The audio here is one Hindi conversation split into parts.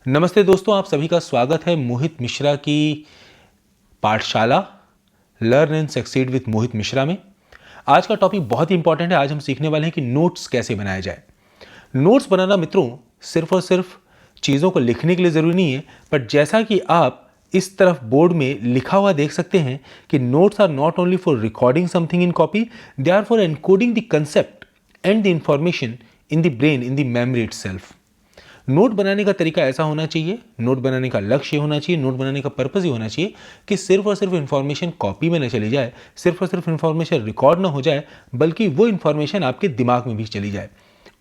नमस्ते दोस्तों, आप सभी का स्वागत है मोहित मिश्रा की पाठशाला लर्न एंड सक्सीड विद मोहित मिश्रा में। आज का टॉपिक बहुत ही इंपॉर्टेंट है। आज हम सीखने वाले हैं कि नोट्स कैसे बनाया जाए। नोट्स बनाना मित्रों सिर्फ और सिर्फ चीज़ों को लिखने के लिए ज़रूरी नहीं है, बट जैसा कि आप इस तरफ बोर्ड में लिखा हुआ देख सकते हैं कि notes are not only for recording something in copy, they are for encoding the concept and the information in the brain, in the memory itself. Note बनाने का तरीका ऐसा होना चाहिए, नोट बनाने का लक्ष्य होना चाहिए, नोट बनाने का पर्पस ये होना चाहिए कि सिर्फ और सिर्फ इन्फॉर्मेशन कॉपी में न चली जाए, सिर्फ और सिर्फ इन्फॉर्मेशन रिकॉर्ड ना हो जाए, बल्कि वो इन्फॉर्मेशन आपके दिमाग में भी चली जाए।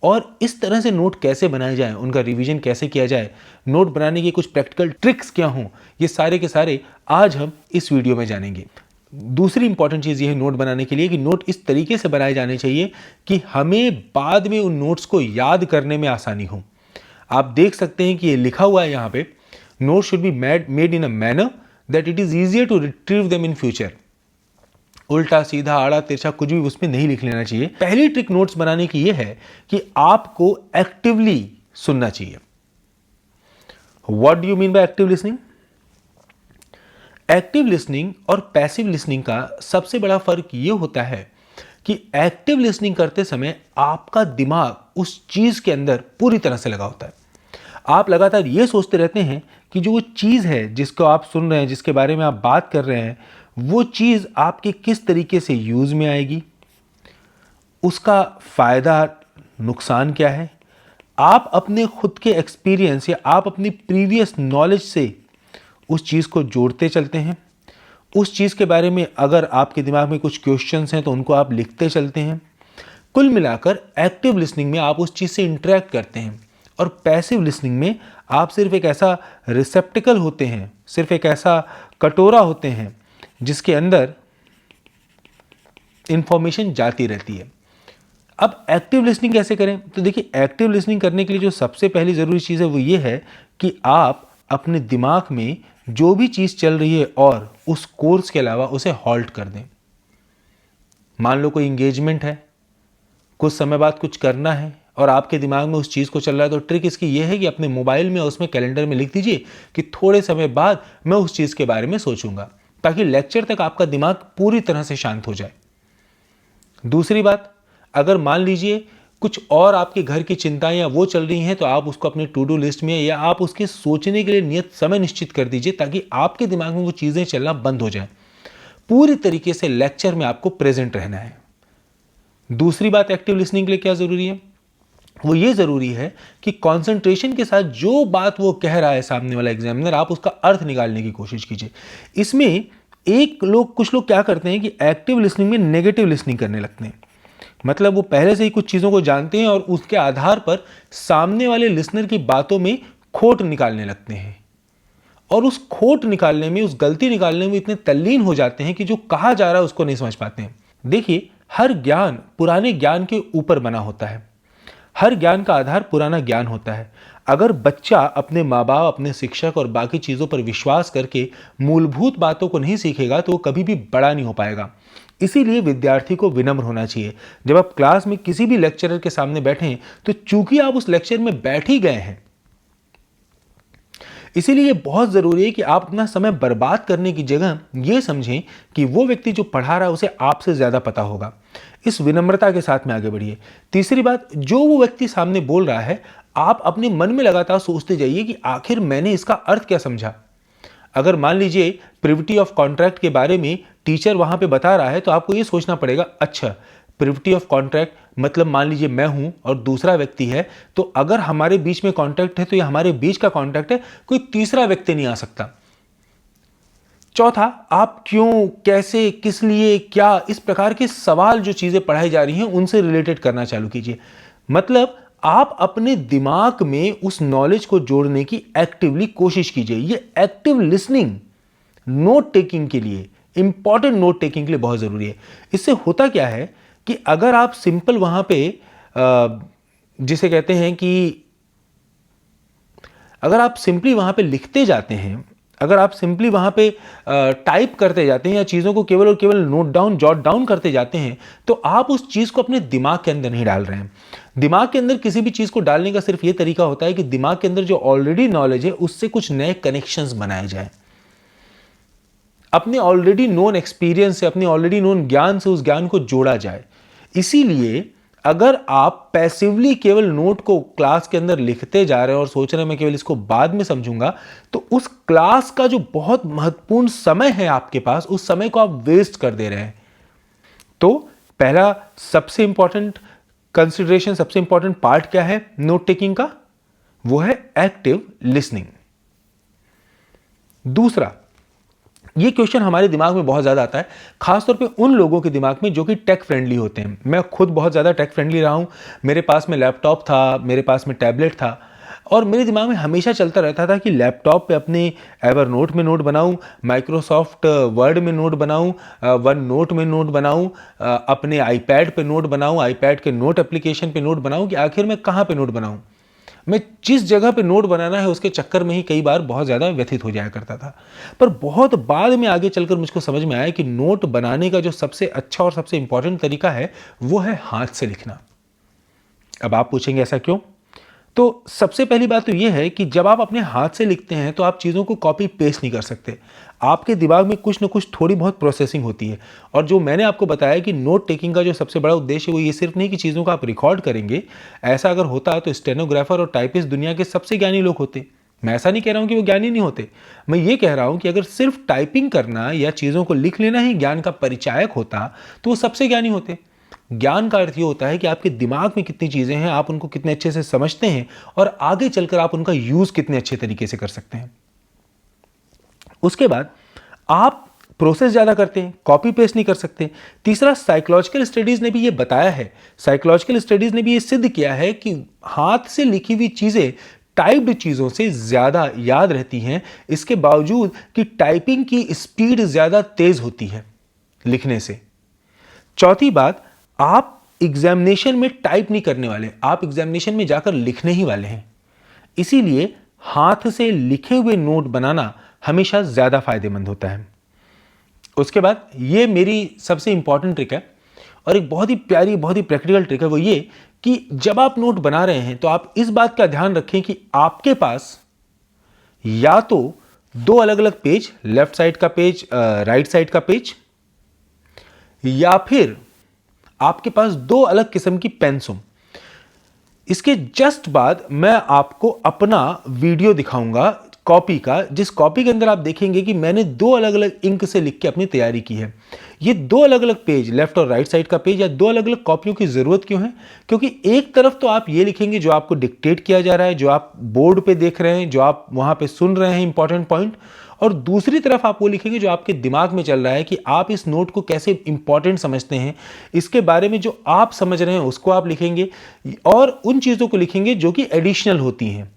और इस तरह से नोट कैसे बनाए जाए, उनका रिवीजन कैसे किया जाए, नोट बनाने के कुछ प्रैक्टिकल ट्रिक्स क्या हों, ये सारे के सारे आज हम इस वीडियो में जानेंगे। दूसरी इंपॉर्टेंट चीज़ ये है नोट बनाने के लिए कि नोट इस तरीके से बनाए जाने चाहिए कि हमें बाद में उन नोट्स को याद करने में आसानी हो। आप देख सकते हैं कि ये लिखा हुआ है यहाँ पे, note should be made in a manner that it is easier to retrieve them in future. उल्टा सीधा आड़ा तिरछा कुछ भी उसमें नहीं लिख लेना चाहिए। पहली ट्रिक नोट्स बनाने की यह है कि आपको एक्टिवली सुनना चाहिए। What do you mean by active listening? Active listening और पैसिव लिसनिंग का सबसे बड़ा फर्क यह होता है कि एक्टिव लिसनिंग करते समय आपका दिमाग उस चीज के अंदर पूरी तरह से लगा होता है। आप लगातार ये सोचते रहते हैं कि जो वो चीज़ है जिसको आप सुन रहे हैं, जिसके बारे में आप बात कर रहे हैं, वो चीज़ आपके किस तरीके से यूज़ में आएगी, उसका फ़ायदा नुकसान क्या है। आप अपने खुद के एक्सपीरियंस या आप अपनी प्रीवियस नॉलेज से उस चीज़ को जोड़ते चलते हैं। उस चीज़ के बारे में अगर आपके दिमाग में कुछ क्वेश्चंस हैं तो उनको आप लिखते चलते हैं। कुल मिलाकर एक्टिव लिसनिंग में आप उस चीज़ से इंटरेक्ट करते हैं, और पैसिव लिसनिंग में आप सिर्फ एक ऐसा रिसेप्टिकल होते हैं, सिर्फ एक ऐसा कटोरा होते हैं जिसके अंदर इंफॉर्मेशन जाती रहती है। अब एक्टिव लिसनिंग कैसे करें? तो देखिए, एक्टिव लिसनिंग करने के लिए जो सबसे पहली ज़रूरी चीज़ है वो ये है कि आप अपने दिमाग में जो भी चीज़ चल रही है और उस कोर्स के अलावा उसे हॉल्ट कर दें। मान लो कोई इंगेजमेंट है, कुछ समय बाद कुछ करना है और आपके दिमाग में उस चीज़ को चल रहा है, तो ट्रिक इसकी यह है कि अपने मोबाइल में उसमें कैलेंडर में लिख दीजिए कि थोड़े समय बाद मैं उस चीज़ के बारे में सोचूंगा, ताकि लेक्चर तक आपका दिमाग पूरी तरह से शांत हो जाए। दूसरी बात, अगर मान लीजिए कुछ और आपके घर की चिंताएं या वो चल रही हैं, तो आप उसको अपने टू डू लिस्ट में या आप उसके सोचने के लिए नियत समय निश्चित कर दीजिए, ताकि आपके दिमाग में वो चीज़ें चलना बंद हो जाए। पूरी तरीके से लेक्चर में आपको प्रेजेंट रहना है। दूसरी बात एक्टिव लिसनिंग के लिए क्या जरूरी है? वो ये जरूरी है कि कंसंट्रेशन के साथ जो बात वो कह रहा है सामने वाला एग्जामिनर, आप उसका अर्थ निकालने की कोशिश कीजिए। इसमें कुछ लोग क्या करते हैं कि एक्टिव लिसनिंग में नेगेटिव लिसनिंग करने लगते हैं। मतलब वो पहले से ही कुछ चीज़ों को जानते हैं और उसके आधार पर सामने वाले लिसनर की बातों में खोट निकालने लगते हैं, और उस खोट निकालने में, उस गलती निकालने में इतने तल्लीन हो जाते हैं कि जो कहा जा रहा है उसको नहीं समझ पाते हैं। देखिए, हर ज्ञान पुराने ज्ञान के ऊपर बना होता है। हर ज्ञान का आधार पुराना ज्ञान होता है। अगर बच्चा अपने माँ बाप, अपने शिक्षक और बाकी चीज़ों पर विश्वास करके मूलभूत बातों को नहीं सीखेगा तो वो कभी भी बड़ा नहीं हो पाएगा। इसीलिए विद्यार्थी को विनम्र होना चाहिए। जब आप क्लास में किसी भी लेक्चरर के सामने बैठें, तो चूंकि आप उस लेक्चर में बैठ ही गए हैं, इसीलिए बहुत जरूरी है कि आप अपना समय बर्बाद करने की जगह यह समझें कि वो व्यक्ति जो पढ़ा रहा है उसे आपसे ज्यादा पता होगा। इस विनम्रता के साथ में आगे बढ़िए। तीसरी बात, जो वो व्यक्ति सामने बोल रहा है, आप अपने मन में लगातार सोचते जाइए कि आखिर मैंने इसका अर्थ क्या समझा। अगर मान लीजिए प्रिविटी ऑफ कॉन्ट्रैक्ट के बारे में टीचर वहां पे बता रहा है, तो आपको ये सोचना पड़ेगा, अच्छा प्रिविटी ऑफ कॉन्ट्रैक्ट मतलब मान लीजिए मैं हूं और दूसरा व्यक्ति है, तो अगर हमारे बीच में कॉन्ट्रैक्ट है तो ये हमारे बीच का कॉन्ट्रैक्ट है, कोई तीसरा व्यक्ति नहीं आ सकता। चौथा, आप क्यों, कैसे, किस लिए, क्या, इस प्रकार के सवाल जो चीजें पढ़ाई जा रही हैं उनसे रिलेटेड करना चालू कीजिए। मतलब आप अपने दिमाग में उस नॉलेज को जोड़ने की एक्टिवली कोशिश कीजिए। ये एक्टिव लिसनिंग नोट टेकिंग के लिए, इंपॉर्टेंट नोट टेकिंग के लिए बहुत जरूरी है। इससे होता क्या है कि अगर आप सिंपल वहां पे जिसे कहते हैं कि अगर आप सिंपली वहां पे लिखते जाते हैं, अगर आप सिंपली वहां पे टाइप करते जाते हैं या चीज़ों को केवल और केवल नोट डाउन, जॉट डाउन करते जाते हैं, तो आप उस चीज़ को अपने दिमाग के अंदर नहीं डाल रहे हैं। दिमाग के अंदर किसी भी चीज को डालने का सिर्फ ये तरीका होता है कि दिमाग के अंदर जो ऑलरेडी नॉलेज है उससे कुछ नए कनेक्शंस बनाए जाएं, अपने ऑलरेडी नोन एक्सपीरियंस से, अपने ऑलरेडी नोन ज्ञान से उस ज्ञान को जोड़ा जाए। इसीलिए अगर आप पैसिवली केवल नोट को क्लास के अंदर लिखते जा रहे हैं और सोच रहे हैं मैं केवल इसको बाद में समझूंगा, तो उस क्लास का जो बहुत महत्वपूर्ण समय है आपके पास, उस समय को आप वेस्ट कर दे रहे हैं। तो पहला सबसे इंपॉर्टेंट कंसिडरेशन, सबसे इंपॉर्टेंट पार्ट क्या है नोट टेकिंग का? वो है एक्टिव लिसनिंग। दूसरा, ये क्वेश्चन हमारे दिमाग में बहुत ज्यादा आता है, खासतौर पे उन लोगों के दिमाग में जो कि टेक फ्रेंडली होते हैं। मैं खुद बहुत ज्यादा टेक फ्रेंडली रहा हूं। मेरे पास में लैपटॉप था, मेरे पास में टैबलेट था, और मेरे दिमाग में हमेशा चलता रहता था कि लैपटॉप पे अपने एवरनोट में नोट बनाऊं, माइक्रोसॉफ्ट वर्ड में नोट बनाऊं, वन नोट में नोट बनाऊं, अपने आईपैड पे नोट बनाऊं, आईपैड के नोट एप्लीकेशन पे नोट बनाऊं, कि आखिर मैं कहाँ पे नोट बनाऊं। मैं जिस जगह पे नोट बनाना है उसके चक्कर में ही कई बार बहुत ज़्यादा व्यथित हो जाया करता था। पर बहुत बाद में आगे चलकर मुझको समझ में आया कि नोट बनाने का जो सबसे अच्छा और सबसे इंपॉर्टेंट तरीका है वो है हाथ से लिखना। अब आप पूछेंगे ऐसा क्यों? तो सबसे पहली बात तो यह है कि जब आप अपने हाथ से लिखते हैं तो आप चीज़ों को कॉपी पेस्ट नहीं कर सकते। आपके दिमाग में कुछ ना कुछ थोड़ी बहुत प्रोसेसिंग होती है। और जो मैंने आपको बताया कि नोट टेकिंग का जो सबसे बड़ा उद्देश्य है वो ये सिर्फ नहीं कि चीज़ों को आप रिकॉर्ड करेंगे। ऐसा अगर होता तो स्टेनोग्राफर और टाइपिस्ट दुनिया के सबसे ज्ञानी लोग होते। मैं ऐसा नहीं कह रहा हूं कि वो ज्ञानी नहीं होते, मैं ये कह रहा हूं कि अगर सिर्फ टाइपिंग करना या चीज़ों को लिख लेना ही ज्ञान का परिचायक होता तो वो सबसे ज्ञानी होते। ज्ञान का अर्थ ये होता है कि आपके दिमाग में कितनी चीजें हैं, आप उनको कितने अच्छे से समझते हैं और आगे चलकर आप उनका यूज कितने अच्छे तरीके से कर सकते हैं। उसके बाद आप प्रोसेस ज्यादा करते हैं, कॉपी पेस्ट नहीं कर सकते। तीसरा, साइकोलॉजिकल स्टडीज ने भी ये बताया है, साइकोलॉजिकल स्टडीज ने भी ये सिद्ध किया है कि हाथ से लिखी हुई चीजें टाइप्ड चीजों से ज्यादा याद रहती हैं, इसके बावजूद कि टाइपिंग की स्पीड ज्यादा तेज होती है लिखने से। चौथी बात, आप एग्जामिनेशन में टाइप नहीं करने वाले, आप एग्जामिनेशन में जाकर लिखने ही वाले हैं। इसीलिए हाथ से लिखे हुए नोट बनाना हमेशा ज्यादा फायदेमंद होता है। उसके बाद ये मेरी सबसे इंपॉर्टेंट ट्रिक है और एक बहुत ही प्यारी, बहुत ही प्रैक्टिकल ट्रिक है, वो ये कि जब आप नोट बना रहे हैं तो आप इस बात का ध्यान रखें कि आपके पास या तो दो अलग अलग पेज, लेफ्ट साइड का पेज, राइट साइड का पेज, या फिर आपके पास दो अलग किस्म की पेन्स हो। इसके जस्ट बाद मैं आपको अपना वीडियो दिखाऊंगा कॉपी का, जिस कॉपी के अंदर आप देखेंगे कि मैंने दो अलग अलग इंक से लिख के अपनी तैयारी की है। ये दो अलग अलग पेज, लेफ्ट और राइट साइड का पेज, या दो अलग अलग कॉपियों की जरूरत क्यों है? क्योंकि एक तरफ तो आप ये लिखेंगे जो आपको डिक्टेट किया जा रहा है, जो आप बोर्ड पे देख रहे हैं, जो आप वहां पे सुन रहे हैं इंपॉर्टेंट पॉइंट, और दूसरी तरफ आप वो लिखेंगे जो आपके दिमाग में चल रहा है कि आप इस नोट को कैसे इंपॉर्टेंट समझते हैं, इसके बारे में जो आप समझ रहे हैं उसको आप लिखेंगे, और उन चीजों को लिखेंगे जो कि एडिशनल होती हैं।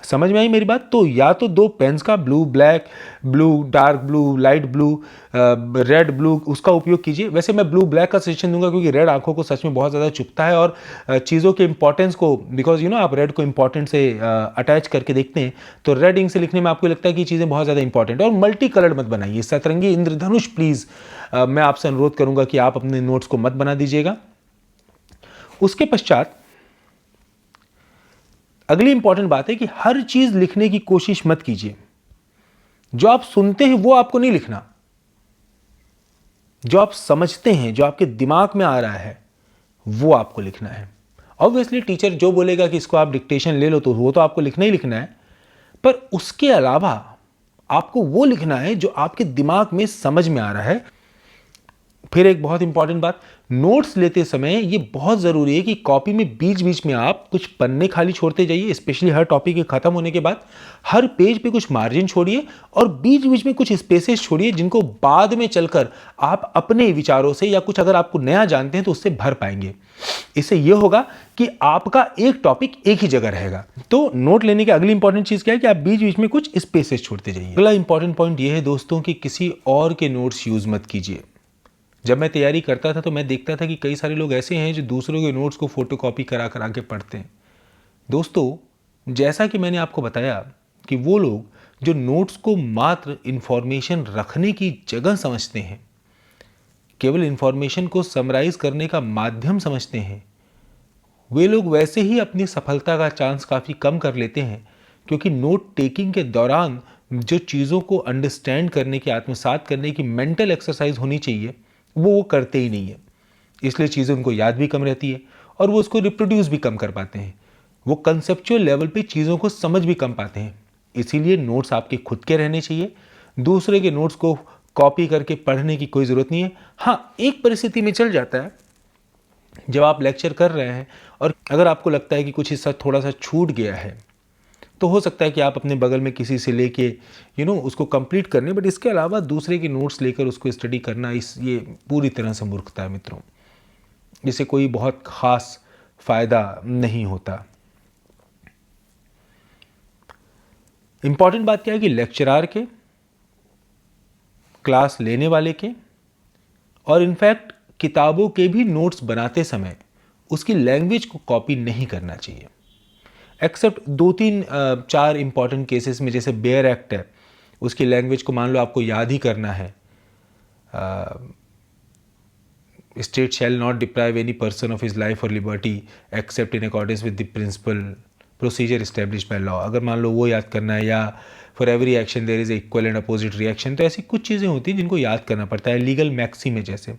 समझ में आई मेरी बात? तो या तो दो पेन्स का, blue black, blue dark blue, light blue, red blue, उसका उपयोग कीजिए। वैसे मैं ब्लू ब्लैक का सजेशन दूंगा क्योंकि रेड आंखों को सच में बहुत ज़्यादा चुभता है और चीज़ों के इंपॉर्टेंस को, बिकॉज आप रेड को इंपॉर्टेंट से अटैच करके देखते हैं, तो रेड इंक से लिखने में आपको लगता है कि चीज़ें बहुत ज़्यादा इंपॉर्टेंट है। और मल्टी कलर्ड मत बनाइए, सतरंगी इंद्रधनुष प्लीज़ मैं आपसे अनुरोध करूंगा कि आप अपने नोट्स को मत बना दीजिएगा। उसके पश्चात अगली इंपॉर्टेंट बात है कि हर चीज लिखने की कोशिश मत कीजिए। जो आप सुनते हैं वो आपको नहीं लिखना, जो आप समझते हैं, जो आपके दिमाग में आ रहा है वो आपको लिखना है। ऑब्वियसली टीचर जो बोलेगा कि इसको आप डिक्टेशन ले लो तो वो तो आपको लिखना ही लिखना है, पर उसके अलावा आपको वो लिखना है जो आपके दिमाग में समझ में आ रहा है। फिर एक बहुत इंपॉर्टेंट बात, नोट्स लेते समय ये बहुत जरूरी है कि कॉपी में बीच बीच में आप कुछ पन्ने खाली छोड़ते जाइए, स्पेशली हर टॉपिक के खत्म होने के बाद हर पेज पे कुछ मार्जिन छोड़िए और बीच बीच में कुछ स्पेसेस छोड़िए जिनको बाद में चलकर आप अपने विचारों से या कुछ अगर आपको नया जानते हैं तो उससे भर पाएंगे। इससे यह होगा कि आपका एक टॉपिक एक ही जगह रहेगा। तो नोट लेने की अगली इंपॉर्टेंट चीज क्या है कि आप बीच बीच में कुछ स्पेसेस छोड़ते जाइए। अगला इंपॉर्टेंट पॉइंट यह है दोस्तों कि किसी और के नोट्स यूज मत कीजिए। जब मैं तैयारी करता था तो मैं देखता था कि कई सारे लोग ऐसे हैं जो दूसरों के नोट्स को फोटोकॉपी करा करा के पढ़ते हैं। दोस्तों, जैसा कि मैंने आपको बताया कि वो लोग जो नोट्स को मात्र इंफॉर्मेशन रखने की जगह समझते हैं, केवल इंफॉर्मेशन को समराइज करने का माध्यम समझते हैं, वे लोग वैसे ही अपनी सफलता का चांस काफ़ी कम कर लेते हैं, क्योंकि नोट टेकिंग के दौरान जो चीज़ों को अंडरस्टैंड करने की, आत्मसात करने की मेंटल एक्सरसाइज होनी चाहिए, वो करते ही नहीं है। इसलिए चीज़ें उनको याद भी कम रहती है और वो उसको रिप्रोड्यूस भी कम कर पाते हैं। वो कंसेप्चुअल लेवल पे चीज़ों को समझ भी कम पाते हैं। इसीलिए नोट्स आपके खुद के रहने चाहिए। दूसरे के नोट्स को कॉपी करके पढ़ने की कोई ज़रूरत नहीं है। हाँ, एक परिस्थिति में चल जाता है, जब आप लेक्चर कर रहे हैं और अगर आपको लगता है कि कुछ हिस्सा थोड़ा सा छूट गया है, तो हो सकता है कि आप अपने बगल में किसी से लेके उसको कंप्लीट करने, बट इसके अलावा दूसरे के नोट्स लेकर उसको स्टडी करना, ये पूरी तरह से मूर्खता है मित्रों। इससे कोई बहुत खास फायदा नहीं होता। इंपॉर्टेंट बात क्या है कि लेक्चरार के, क्लास लेने वाले के और इनफैक्ट किताबों के भी नोट्स बनाते समय उसकी लैंग्वेज को कॉपी नहीं करना चाहिए, एक्सेप्ट 2-3-4 इंपॉर्टेंट केसेस में। जैसे बेयर एक्ट है, उसकी लैंग्वेज को मान लो आपको याद ही करना है, state shall not deprive any person of his life और liberty except in accordance with the principle procedure establish by law, अगर मान लो वो याद करना है, या for every action there is equal and opposite reaction. तो ऐसी कुछ चीज़ें होती हैं जिनको याद करना पड़ता है, लीगल मैक्सिम में जैसे।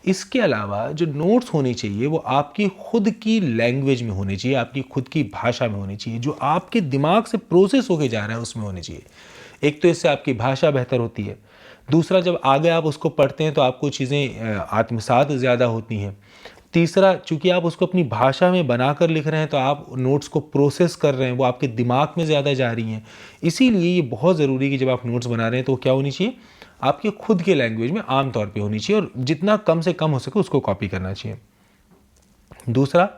इसके अलावा जो नोट्स होने चाहिए वो आपकी खुद की लैंग्वेज में होनी चाहिए, आपकी खुद की भाषा में होनी चाहिए, जो आपके दिमाग से प्रोसेस होके जा रहा है उसमें होनी चाहिए। एक तो इससे आपकी भाषा बेहतर होती है, दूसरा जब आगे आप उसको पढ़ते हैं तो आपको चीज़ें आत्मसात ज़्यादा होती हैं, तीसरा चूंकि आप उसको अपनी भाषा में बनाकर लिख रहे हैं तो आप नोट्स को प्रोसेस कर रहे हैं, वो आपके दिमाग में ज़्यादा जा रही हैं। इसीलिए ये बहुत ज़रूरी है कि जब आप नोट्स बना रहे हैं तो क्या होनी चाहिए, आपके खुद के लैंग्वेज में आम तौर पे होनी चाहिए, और जितना कम से कम हो सके उसको कॉपी करना चाहिए। दूसरा,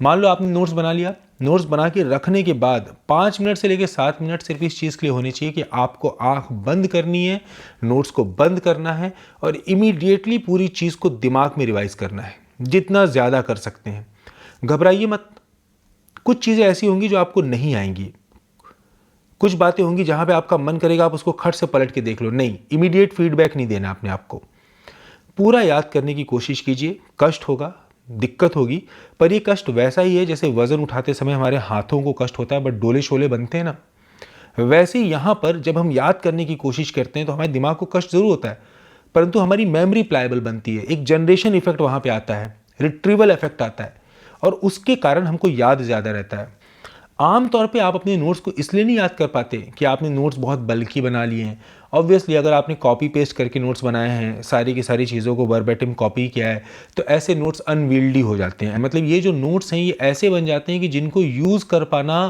मान लो आपने नोट्स बना लिया, नोट्स बना के रखने के बाद 5 मिनट से लेकर 7 मिनट सिर्फ इस चीज़ के लिए होनी चाहिए कि आपको आंख बंद करनी है, नोट्स को बंद करना है और इमीडिएटली पूरी चीज़ को दिमाग में रिवाइज करना है, जितना ज़्यादा कर सकते हैं। घबराइए मत, कुछ चीज़ें ऐसी होंगी जो आपको नहीं आएंगी, कुछ बातें होंगी जहां पे आपका मन करेगा आप उसको खट से पलट के देख लो, नहीं, इमीडिएट फीडबैक नहीं देना अपने आप को। पूरा याद करने की कोशिश कीजिए, कष्ट होगा, दिक्कत होगी, पर ये कष्ट वैसा ही है जैसे वजन उठाते समय हमारे हाथों को कष्ट होता है बट डोले शोले बनते हैं ना, वैसे ही यहाँ पर जब हम याद करने की कोशिश करते हैं तो हमारे दिमाग को कष्ट जरूर होता है, परंतु हमारी मेमोरी प्लायबल बनती है, एक जनरेशन इफेक्ट वहाँ पे आता है, रिट्रीवल इफेक्ट आता है, और उसके कारण हमको याद ज़्यादा रहता है। आमतौर पे आप अपने नोट्स को इसलिए नहीं याद कर पाते कि आपने नोट्स बहुत बल्कि बना लिए हैं। ऑब्वियसली अगर आपने कॉपी पेस्ट करके नोट्स बनाए हैं, सारी की सारी चीज़ों को वर्बेटिम कॉपी किया है, तो ऐसे नोट्स अनविल्डी हो जाते हैं। मतलब ये जो नोट्स हैं ये ऐसे बन जाते हैं कि जिनको यूज़ कर पाना,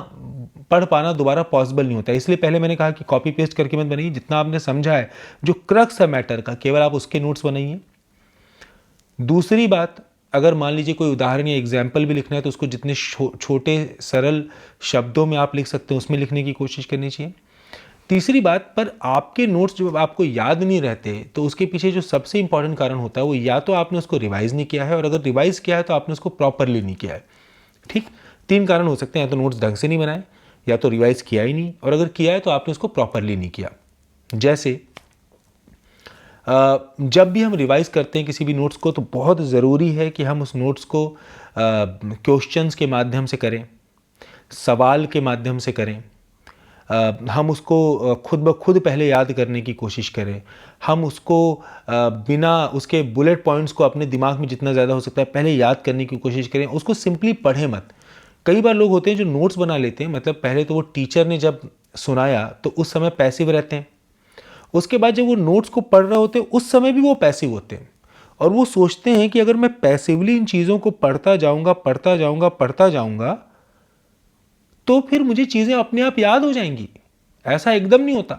पढ़ पाना दोबारा पॉसिबल नहीं होता है। इसलिए पहले मैंने कहा कि कॉपी पेस्ट करके मत बनाइए, जितना आपने समझा है जो क्रक्स है मैटर का, केवल आप उसके नोट्स बनाइए। दूसरी बात, अगर मान लीजिए कोई उदाहरण या एग्जाम्पल भी लिखना है तो उसको जितने छोटे सरल शब्दों में आप लिख सकते हैं उसमें लिखने की कोशिश करनी चाहिए। तीसरी बात, पर आपके नोट्स जब आपको याद नहीं रहते तो उसके पीछे जो सबसे इंपॉर्टेंट कारण होता है वो या तो आपने उसको रिवाइज नहीं किया है, और अगर रिवाइज किया है तो आपने उसको प्रॉपरली नहीं किया है। ठीक, 3 कारण हो सकते हैं, या तो नोट्स ढंग से नहीं बनाए, या तो रिवाइज किया ही नहीं, और अगर किया है तो आपने उसको प्रॉपरली नहीं किया। जैसे जब भी हम रिवाइज करते हैं किसी भी नोट्स को तो बहुत ज़रूरी है कि हम उस नोट्स को क्वेश्चंस के माध्यम से करें, सवाल के माध्यम से करें, हम उसको खुद ब खुद पहले याद करने की कोशिश करें, हम उसको बिना उसके बुलेट पॉइंट्स को अपने दिमाग में जितना ज़्यादा हो सकता है पहले याद करने की कोशिश करें, उसको सिंपली पढ़ें मत। कई बार लोग होते हैं जो नोट्स बना लेते हैं, मतलब पहले तो वो टीचर ने जब सुनाया तो उस समय पैसिव रहते हैं, उसके बाद जब वो नोट्स को पढ़ रहे होते हैं उस समय भी वो पैसिव होते हैं, और वो सोचते हैं कि अगर मैं पैसिवली इन चीज़ों को पढ़ता जाऊंगा तो फिर मुझे चीज़ें अपने आप याद हो जाएंगी। ऐसा एकदम नहीं होता।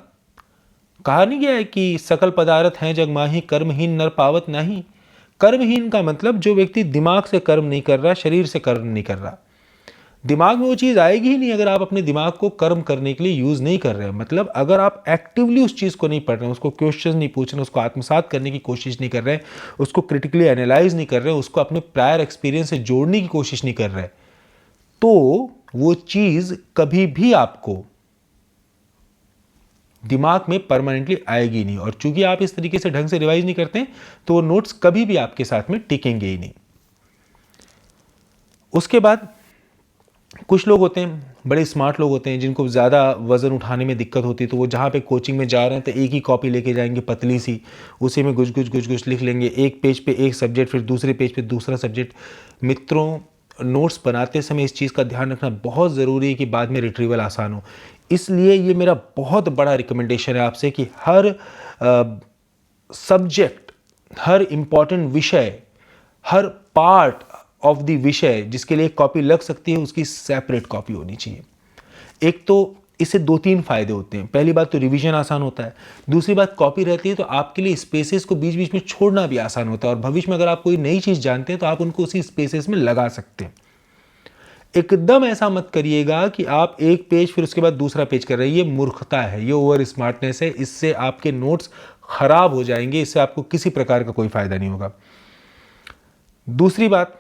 कहा नहीं गया है कि सकल पदार्थ हैं जग माही, कर्महीन नर पावत नहीं। कर्महीन का मतलब जो व्यक्ति दिमाग से कर्म नहीं कर रहा, शरीर से कर्म नहीं कर रहा, दिमाग में वो चीज़ आएगी ही नहीं अगर आप अपने दिमाग को कर्म करने के लिए यूज़ नहीं कर रहे हैं। मतलब अगर आप एक्टिवली उस चीज़ को नहीं पढ़ रहे हैं, उसको क्वेश्चन नहीं पूछ रहे हैं, उसको आत्मसात करने की कोशिश नहीं कर रहे हैं, उसको क्रिटिकली एनालाइज नहीं कर रहे हैं, उसको अपने प्रायर एक्सपीरियंस से जोड़ने की कोशिश नहीं कर रहे, तो वो चीज़ कभी भी आपको दिमाग में परमानेंटली आएगी नहीं। और चूंकि आप इस तरीके से ढंग से रिवाइज नहीं करते तो वो नोट्स कभी भी आपके साथ में टिकेंगे ही नहीं। उसके बाद कुछ लोग होते हैं, बड़े स्मार्ट लोग होते हैं, जिनको ज़्यादा वज़न उठाने में दिक्कत होती है, तो वो जहाँ पे कोचिंग में जा रहे हैं तो एक ही कॉपी लेके जाएंगे पतली सी, उसी में गुछ गुछ गुछ गुछ लिख लेंगे, एक पेज पे एक सब्जेक्ट, फिर दूसरे पेज पे दूसरा सब्जेक्ट। मित्रों, नोट्स बनाते समय इस चीज़ का ध्यान रखना बहुत ज़रूरी है कि बाद में रिट्रीवल आसान हो। इसलिए ये मेरा बहुत बड़ा रिकमेंडेशन है आपसे कि हर सब्जेक्ट, हर इम्पॉर्टेंट विषय, हर पार्ट ऑफ द विषय जिसके लिए एक कॉपी लग सकती है, उसकी सेपरेट कॉपी होनी चाहिए। एक तो इससे 2-3 फायदे होते हैं। पहली बात तो रिवीजन आसान होता है, दूसरी बात कॉपी रहती है तो आपके लिए स्पेसेस को बीच बीच में छोड़ना भी आसान होता है, और भविष्य में अगर आप कोई नई चीज़ जानते हैं तो आप उनको उसी स्पेसेस में लगा सकते हैं। एकदम ऐसा मत करिएगा कि आप एक पेज फिर उसके बाद दूसरा पेज कर रहे हैं, ये मूर्खता है, ये ओवर स्मार्टनेस है। इससे आपके नोट्स खराब हो जाएंगे, इससे आपको किसी प्रकार का कोई फायदा नहीं होगा। दूसरी बात,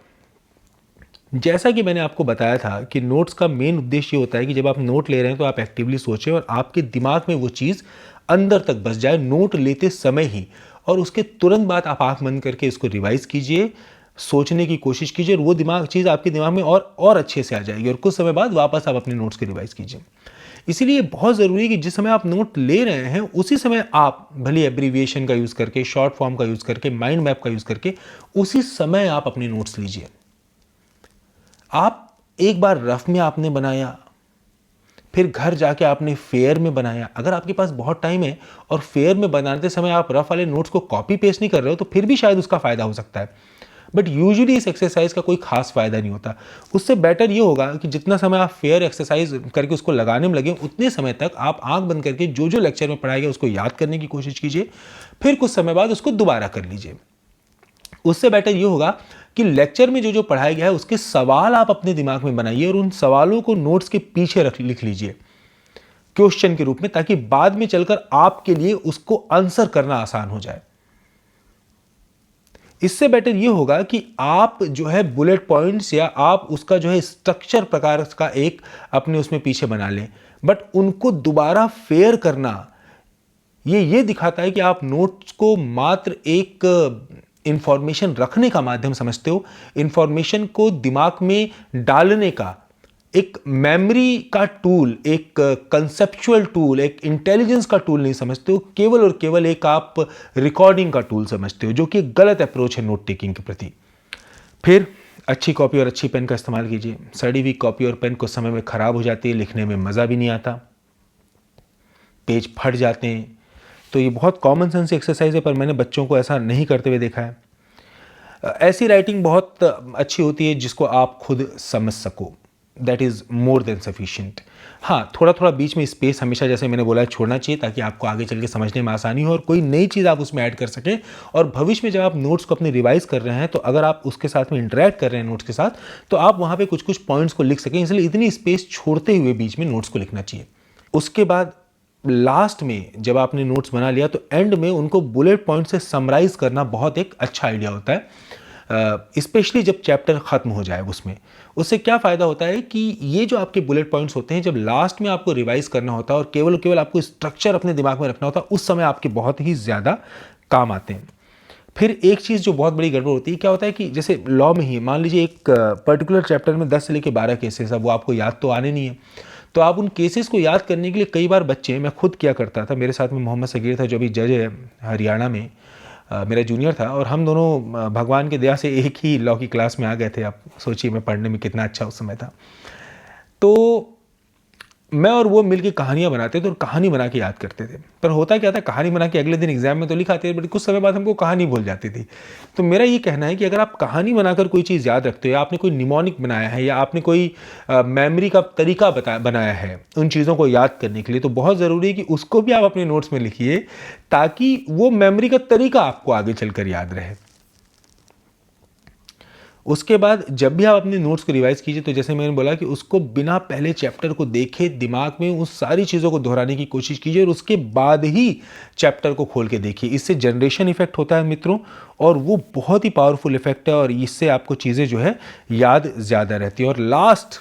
जैसा कि मैंने आपको बताया था कि नोट्स का मेन उद्देश्य ये होता है कि जब आप नोट ले रहे हैं तो आप एक्टिवली सोचें और आपके दिमाग में वो चीज़ अंदर तक बस जाए नोट लेते समय ही, और उसके तुरंत बाद आप आंख बंद करके इसको रिवाइज कीजिए, सोचने की कोशिश कीजिए, और वो चीज़ आपके दिमाग में और अच्छे से आ जाएगी, और कुछ समय बाद वापस आप अपने नोट्स को रिवाइज कीजिए। इसीलिए बहुत ज़रूरी है कि जिस समय आप नोट ले रहे हैं उसी समय आप भले एब्रीविएशन का यूज़ करके, शॉर्ट फॉर्म का यूज़ करके, माइंड मैप का यूज़ करके, उसी समय आप अपने नोट्स लीजिए। आप एक बार रफ में आपने बनाया, फिर घर जाके आपने फेयर में बनाया। अगर आपके पास बहुत टाइम है और फेयर में बनाते समय आप रफ वाले नोट्स को कॉपी पेस्ट नहीं कर रहे हो, तो फिर भी शायद उसका फायदा हो सकता है, बट यूजुअली इस एक्सरसाइज का कोई खास फायदा नहीं होता। उससे बेटर ये होगा कि जितना समय आप फेयर एक्सरसाइज करके उसको लगाने में लगे, उतने समय तक आप आंख बंद करके जो जो लेक्चर में पढ़ाया गया उसको याद करने की कोशिश कीजिए, फिर कुछ समय बाद उसको दोबारा कर लीजिए। उससे बेटर ये होगा कि लेक्चर में जो जो पढ़ाया गया है उसके सवाल आप अपने दिमाग में बनाइए और उन सवालों को नोट्स के पीछे लिख लीजिए क्वेश्चन के रूप में, ताकि बाद में चलकर आपके लिए उसको आंसर करना आसान हो जाए। इससे बेटर ये होगा कि आप जो है बुलेट पॉइंट्स या आप उसका जो है स्ट्रक्चर प्रकार का एक अपने उसमें पीछे बना लें, बट उनको दोबारा फेयर करना ये दिखाता है कि आप नोट्स को मात्र एक इंफॉर्मेशन रखने का माध्यम समझते हो, इंफॉर्मेशन को दिमाग में डालने का एक मेमोरी का टूल, एक कंसेप्चुअल टूल, एक इंटेलिजेंस का टूल नहीं समझते हो, केवल और केवल एक आप रिकॉर्डिंग का टूल समझते हो, जो कि एक गलत अप्रोच है नोट टेकिंग के प्रति। फिर अच्छी कॉपी और अच्छी पेन का इस्तेमाल कीजिए। सड़ी हुई कॉपी और पेन कुछ समय में खराब हो जाती है, लिखने में मज़ा भी नहीं आता, पेज फट जाते हैं। तो ये बहुत कॉमन सेंस एक्सरसाइज है, पर मैंने बच्चों को ऐसा नहीं करते हुए देखा है। ऐसी राइटिंग बहुत अच्छी होती है जिसको आप खुद समझ सको, that is more than sufficient. हाँ, थोड़ा थोड़ा बीच में स्पेस हमेशा, जैसे मैंने बोला है, छोड़ना चाहिए, ताकि आपको आगे चल के समझने में आसानी हो और कोई नई चीज़ आप उसमें ऐड कर सकें। और भविष्य में जब आप नोट्स को अपने रिवाइज कर रहे हैं, तो अगर आप उसके साथ में इंटरेक्ट कर रहे हैं नोट्स के साथ, तो आप वहाँ पे कुछ कुछ पॉइंट्स को लिख सकें। इसलिए इतनी स्पेस छोड़ते हुए बीच में नोट्स को लिखना चाहिए। उसके बाद लास्ट में जब आपने नोट्स बना लिया, तो एंड में उनको बुलेट पॉइंट से समराइज करना बहुत एक अच्छा आइडिया होता है, स्पेशली जब चैप्टर ख़त्म हो जाए उसमें। उससे क्या फ़ायदा होता है कि ये जो आपके बुलेट पॉइंट्स होते हैं, जब लास्ट में आपको रिवाइज करना होता है और केवल केवल आपको स्ट्रक्चर अपने दिमाग में रखना होता है, उस समय आपके बहुत ही ज़्यादा काम आते हैं। फिर एक चीज़ जो बहुत बड़ी गड़बड़ होती है, क्या होता है कि जैसे लॉ में ही मान लीजिए एक पर्टिकुलर चैप्टर में 10 से लेकर 12 केसेस, अब वो आपको याद तो आने नहीं है, तो आप उन केसेस को याद करने के लिए कई बार बच्चे, मैं खुद किया करता था, मेरे साथ में मोहम्मद सगीर था जो अभी जज है हरियाणा में, मेरा जूनियर था, और हम दोनों भगवान की दया से एक ही लॉ की क्लास में आ गए थे। आप सोचिए मैं पढ़ने में कितना अच्छा उस समय था। तो मैं और वो मिलके कहानियाँ बनाते थे और कहानी बना के याद करते थे, पर होता क्या था, कहानी बना के अगले दिन एग्जाम में तो लिखाते थे, बट कुछ समय बाद हमको कहानी भूल जाती थी। तो मेरा ये कहना है कि अगर आप कहानी बनाकर कोई चीज़ याद रखते हो, या आपने कोई निमोनिक बनाया है, या आपने कोई मेमोरी का तरीका बनाया है उन चीज़ों को याद करने के लिए, तो बहुत ज़रूरी है कि उसको भी आप अपने नोट्स में लिखिए, ताकि वो मेमोरी का तरीका आपको आगे चलकर याद रहे। उसके बाद जब भी आप अपने नोट्स को रिवाइज कीजिए, तो जैसे मैंने बोला कि उसको बिना पहले चैप्टर को देखे दिमाग में उस सारी चीज़ों को दोहराने की कोशिश कीजिए, और उसके बाद ही चैप्टर को खोल के देखिए। इससे जनरेशन इफेक्ट होता है मित्रों, और वो बहुत ही पावरफुल इफेक्ट है, और इससे आपको चीज़ें जो है याद ज़्यादा रहती है। और लास्ट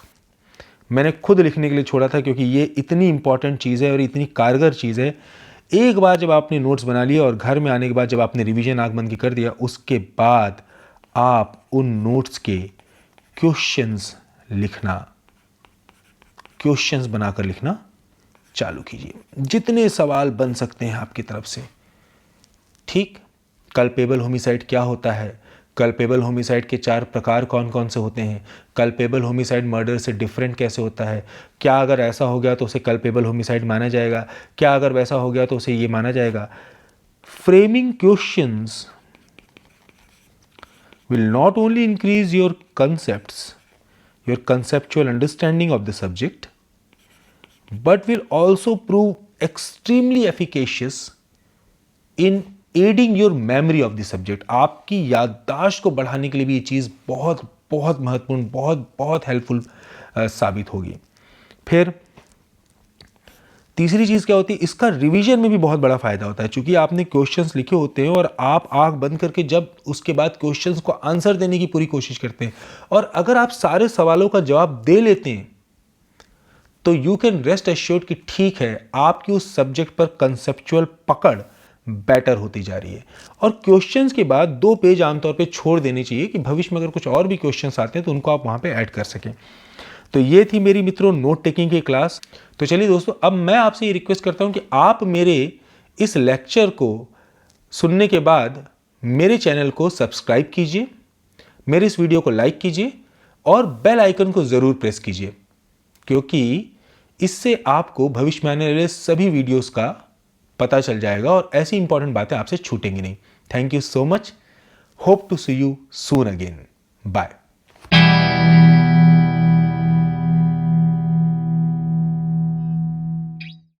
मैंने खुद लिखने के लिए छोड़ा था, क्योंकि ये इतनी इंपॉर्टेंट चीज़ है और इतनी कारगर चीज़ है। एक बार जब आपने नोट्स बना लिए और घर में आने के बाद जब आपने रिवीजन आंख बंद की कर दिया, उसके बाद आप उन नोट्स के क्वेश्चंस लिखना, क्वेश्चंस बनाकर लिखना चालू कीजिए। जितने सवाल बन सकते हैं आपकी तरफ से। ठीक, कल्पेबल होमिसाइड क्या होता है, कल्पेबल होमिसाइड के 4 प्रकार कौन कौन से होते हैं, कल्पेबल होमिसाइड मर्डर से डिफरेंट कैसे होता है, क्या अगर ऐसा हो गया तो उसे कल्पेबल होमिसाइड माना जाएगा, क्या अगर वैसा हो गया तो उसे ये माना जाएगा। Framing questions will not only increase your concepts, your conceptual understanding of the subject, but will also prove extremely efficacious in aiding your memory of the subject। आपकी याददाश्त को बढ़ाने के लिए भी ये चीज़ बहुत बहुत महत्वपूर्ण, बहुत बहुत हेल्पफुल साबित होगी। फिर तीसरी चीज़ क्या होती है, इसका रिवीजन में भी बहुत बड़ा फायदा होता है। चूंकि आपने क्वेश्चंस लिखे होते हैं और आप आंख बंद करके जब उसके बाद क्वेश्चंस को आंसर देने की पूरी कोशिश करते हैं, और अगर आप सारे सवालों का जवाब दे लेते हैं तो यू कैन रेस्ट एश्योर्ड कि ठीक है, आपकी उस सब्जेक्ट पर कंसेप्चुअल पकड़ बेटर होती जा रही है। और क्वेश्चंस के बाद 2 पेज आमतौर पे छोड़ देने चाहिए कि भविष्य में अगर कुछ और भी क्वेश्चंस आते हैं तो उनको आप वहां पे ऐड कर सकें। तो ये थी मेरी मित्रों नोट टेकिंग की क्लास। तो चलिए दोस्तों, अब मैं आपसे ये रिक्वेस्ट करता हूं कि आप मेरे इस लेक्चर को सुनने के बाद मेरे चैनल को सब्सक्राइब कीजिए, मेरे इस वीडियो को लाइक कीजिए और बेल आइकन को ज़रूर प्रेस कीजिए, क्योंकि इससे आपको भविष्य में आने वाले सभी वीडियोस का पता चल जाएगा और ऐसी इंपॉर्टेंट बातें आपसे छूटेंगी नहीं। Thank you so much. Hope to see you soon again. Bye.